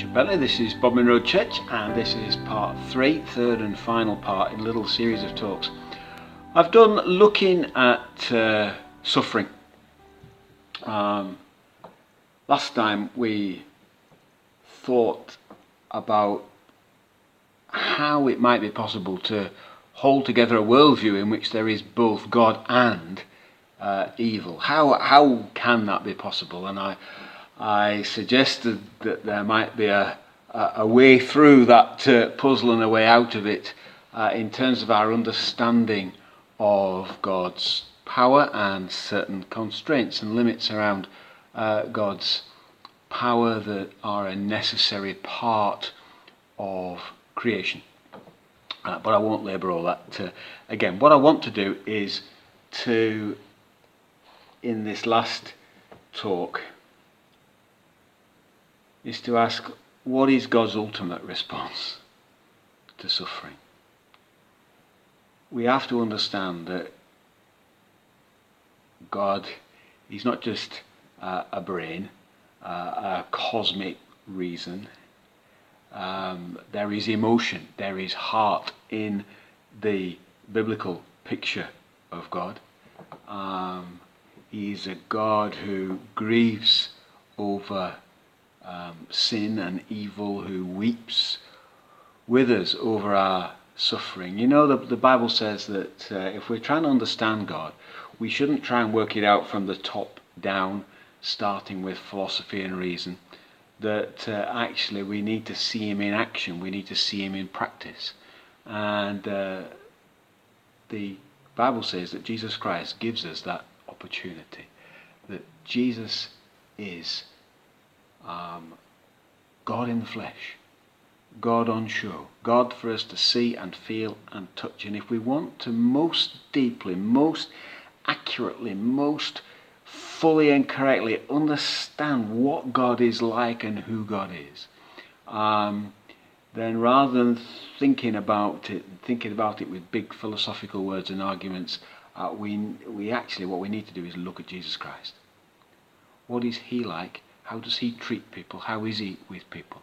Bishop Bentley. This is Bodmin Road Church, and this is part 3, third and final part in a little series of talks I've done looking at suffering. Last time we thought about how it might be possible to hold together a worldview in which there is both God and evil. How can that be possible? And I suggested that there might be a way through that puzzle and a way out of it in terms of our understanding of God's power and certain constraints and limits around God's power that are a necessary part of creation. But I won't labour all that again. What I want to do is to, in this last talk, is to ask, what is God's ultimate response to suffering? We have to understand that God is not just a brain, a cosmic reason. There is emotion, there is heart in the biblical picture of God. He is a God who grieves over sin and evil, who weeps with us over our suffering. You know, the Bible says that if we're trying to understand God, we shouldn't try and work it out from the top down, starting with philosophy and reason. That actually we need to see him in action, we need to see him in practice. And the Bible says that Jesus Christ gives us that opportunity, that Jesus is God in the flesh, God on show, God for us to see and feel and touch. And if we want to most deeply, most accurately, most fully and correctly understand what God is like and who God is, then rather than thinking about it with big philosophical words and arguments, we actually, what we need to do is look at Jesus Christ. What is he like? How does he treat people? How is he with people?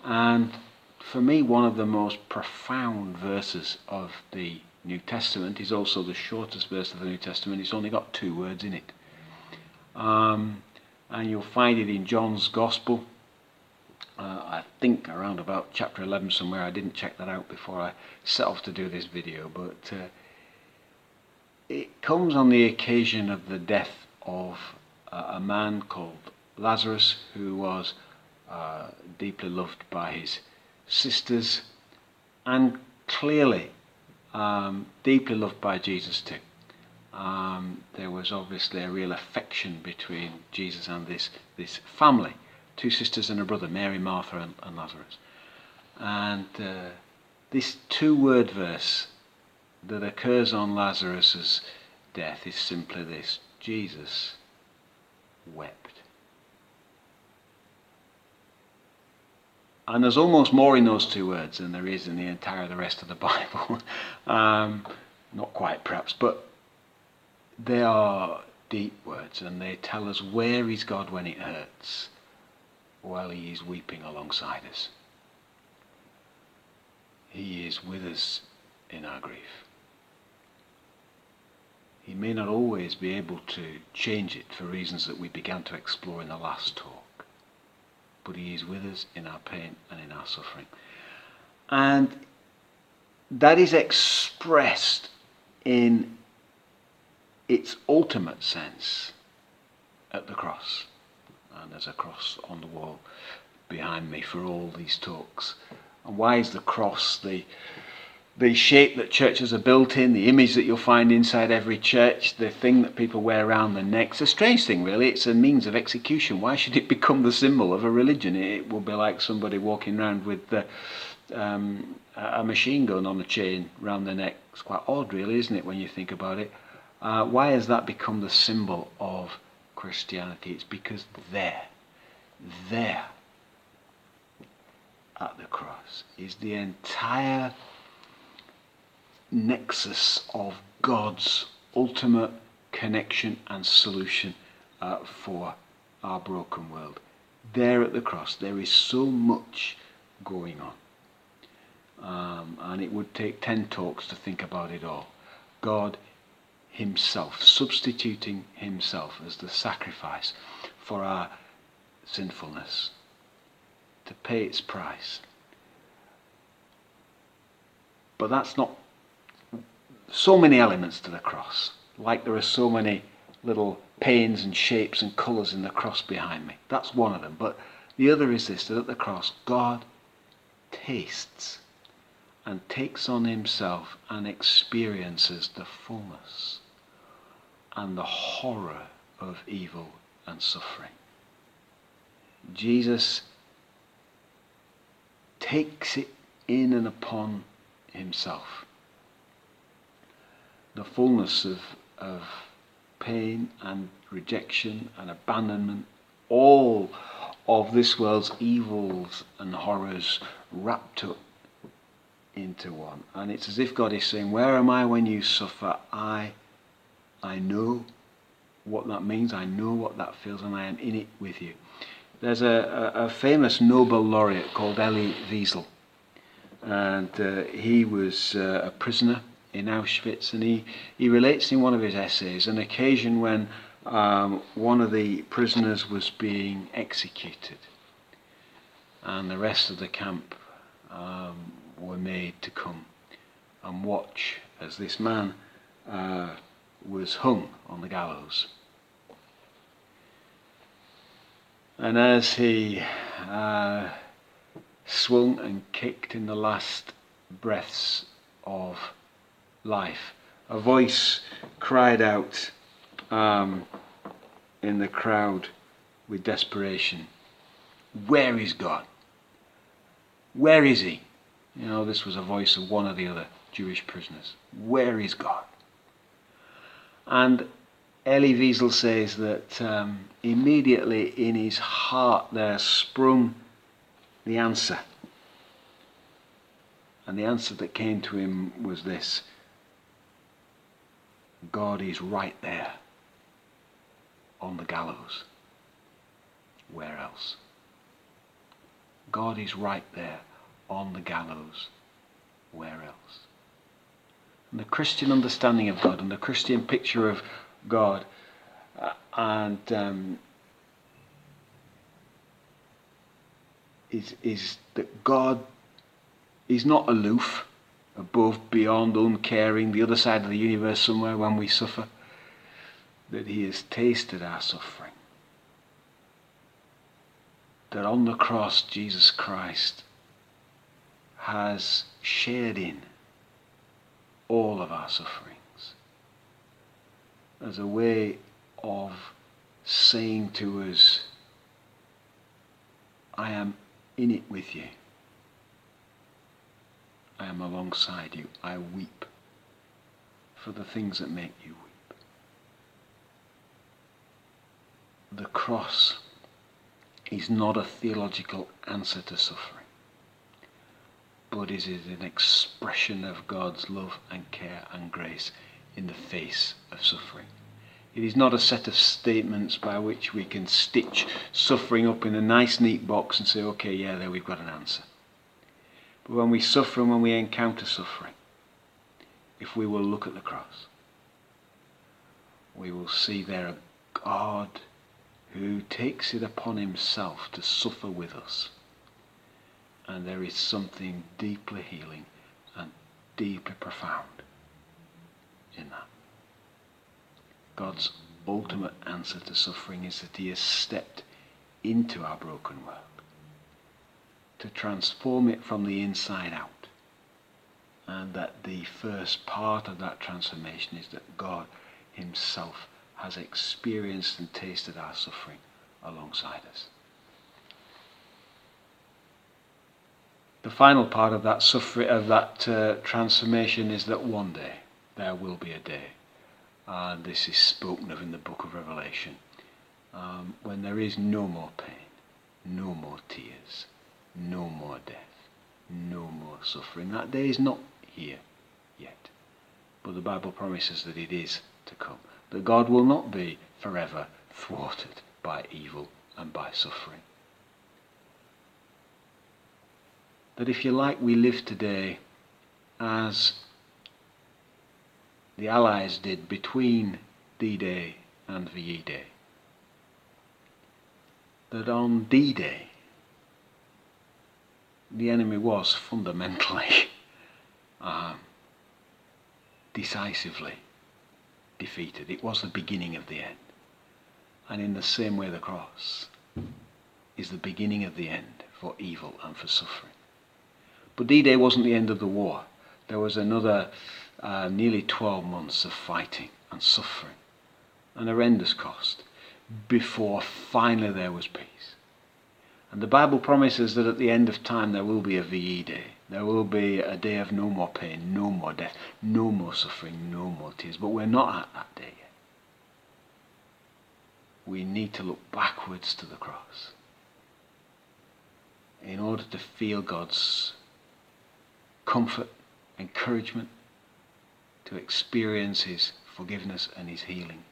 And for me, one of the most profound verses of the New Testament is also the shortest verse of the New Testament. It's only got 2 words in it. And you'll find it in John's Gospel, I think around about chapter 11 somewhere. I didn't check that out before I set off to do this video, but it comes on the occasion of the death of a man called Lazarus, who was deeply loved by his sisters and clearly deeply loved by Jesus too. There was obviously a real affection between Jesus and this family, 2 sisters and a brother, Mary, Martha and Lazarus. And this 2-word verse that occurs on Lazarus's death is simply this: Jesus wept. And there's almost more in those 2 words than there is in the entire the rest of the Bible. Not quite perhaps, but they are deep words, and they tell us where is God when it hurts, while he is weeping alongside us. He is with us in our grief. He may not always be able to change it for reasons that we began to explore in the last talk, but he is with us in our pain and in our suffering. And that is expressed in its ultimate sense at the cross. And there's a cross on the wall behind me for all these talks. And why is the cross the shape that churches are built in, the image that you'll find inside every church, the thing that people wear around their necks? A strange thing, really. It's a means of execution. Why should it become the symbol of a religion? It will be like somebody walking around with a machine gun on a chain around their neck. It's quite odd, really, isn't it, when you think about it? Why has that become the symbol of Christianity? It's because there at the cross is the entire nexus of God's ultimate connection and solution for our broken world. there at the cross, there is so much going on. And it would take 10 talks to think about it all. God himself, substituting himself as the sacrifice for our sinfulness, to pay its price. But that's not so many elements to the cross, like there are so many little pains and shapes and colours in the cross behind me. That's one of them. But the other is this, that at the cross, God tastes and takes on himself and experiences the fullness and the horror of evil and suffering. Jesus takes it in and upon himself. The fullness of pain and rejection and abandonment, all of this world's evils and horrors wrapped up into one. And it's as if God is saying, where am I when you suffer? I know what that means, I know what that feels, and I am in it with you. There's a famous Nobel laureate called Elie Wiesel, and he was a prisoner in Auschwitz, and he relates in one of his essays an occasion when one of the prisoners was being executed, and the rest of the camp were made to come and watch as this man was hung on the gallows. And as he swung and kicked in the last breaths of life, a voice cried out in the crowd with desperation, "Where is God? Where is he?" You know, this was a voice of one of the other Jewish prisoners. Where is God? And Elie Wiesel says that immediately in his heart there sprung the answer. And the answer that came to him was this: God is right there on the gallows. Where else? God is right there on the gallows. Where else? And the Christian understanding of God and the Christian picture of God is that God is not aloof, above, beyond, uncaring, the other side of the universe somewhere when we suffer, that he has tasted our suffering. That on the cross Jesus Christ has shared in all of our sufferings as a way of saying to us, I am in it with you. I am alongside you. I weep for the things that make you weep. The cross is not a theological answer to suffering, but it is an expression of God's love and care and grace in the face of suffering. It is not a set of statements by which we can stitch suffering up in a nice neat box and say, okay, yeah, there we've got an answer. But when we suffer and when we encounter suffering, if we will look at the cross, we will see there a God who takes it upon himself to suffer with us. And there is something deeply healing and deeply profound in that. God's ultimate answer to suffering is that he has stepped into our broken world to transform it from the inside out. And that the first part of that transformation is that God himself has experienced and tasted our suffering alongside us. The final part of that suffering, of that transformation, is that one day there will be a day, and this is spoken of in the book of Revelation, when there is no more pain, no more tears, no more death, no more suffering. That day is not here yet, but the Bible promises that it is to come, that God will not be forever thwarted by evil and by suffering, that, if you like, we live today as the Allies did between D-Day and VE Day. That on D-Day, the enemy was fundamentally, decisively defeated. It was the beginning of the end. And in the same way, the cross is the beginning of the end for evil and for suffering. But D-Day wasn't the end of the war. There was another nearly 12 months of fighting and suffering, an horrendous cost, before finally there was peace. And the Bible promises that at the end of time there will be a VE Day. There will be a day of no more pain, no more death, no more suffering, no more tears. But we're not at that day yet. We need to look backwards to the cross in order to feel God's comfort, encouragement, to experience his forgiveness and his healing,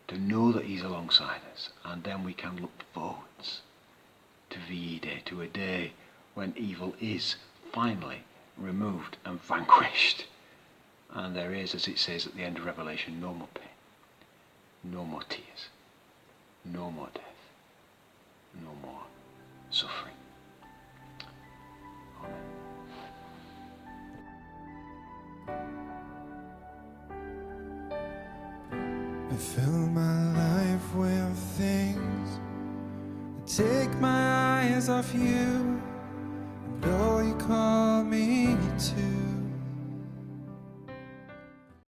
to know that he's alongside us, and then we can look forwards to VE Day, to a day when evil is finally removed and vanquished, and there is, as it says at the end of Revelation, no more pain, no more tears, no more death, no more suffering. Amen. I fill my life with things that take my eyes off you.